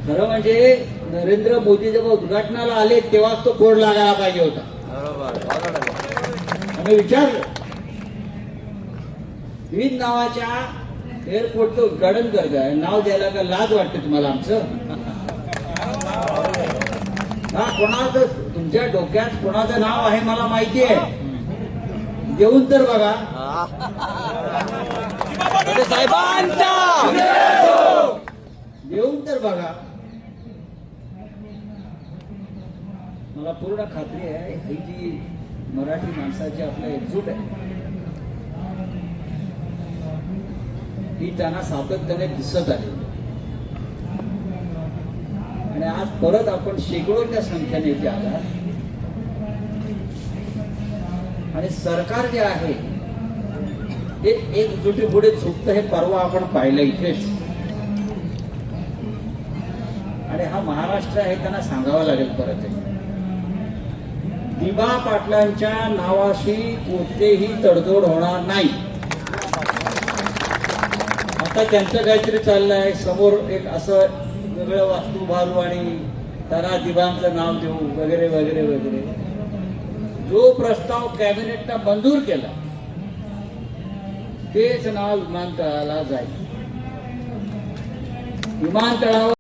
खरं म्हणजे नरेंद्र मोदी जेव्हा उद्घाटनाला आले तेव्हाच तो बोर्ड लागायला पाहिजे होता. आम्ही विचारलं, विविध नावाच्या एअरपोर्टचं उद्घाटन करताय, नाव द्यायला का लाज वाटते तुम्हाला आमचं? हा, कोणाचं तुमच्या डोक्यात कोणाचं नाव आहे मला माहिती आहे, देऊन तर बघा. देऊन तर बघा. मला पूर्ण खात्री आहे ही जी मराठी माणसाची आपलं एकजूट आहे ही त्यांना सातत्याने दिसत आहे. आणि आज परत आपण शेकडोच्या संख्येने इथे आला आणि सरकार जे आहे हे एकजुटी पुढे झुकतं हे परवा आपण पाहिलं इथेच. आणि हा महाराष्ट्र आहे त्यांना सांगावं लागेल परत. दिबा पाटलांच्या नावाशी कोणतेही तडजोड होणार नाही. आता त्यांचं काहीतरी चाललंय, समोर एक असं वेगळं वास्तू उभारू आणि त्याला दिबांचं नाव देऊ वगैरे वगैरे वगैरे. जो प्रस्ताव कॅबिनेटनं मंजूर केला तेच नाव विमानतळाला जाईल. विमानतळावर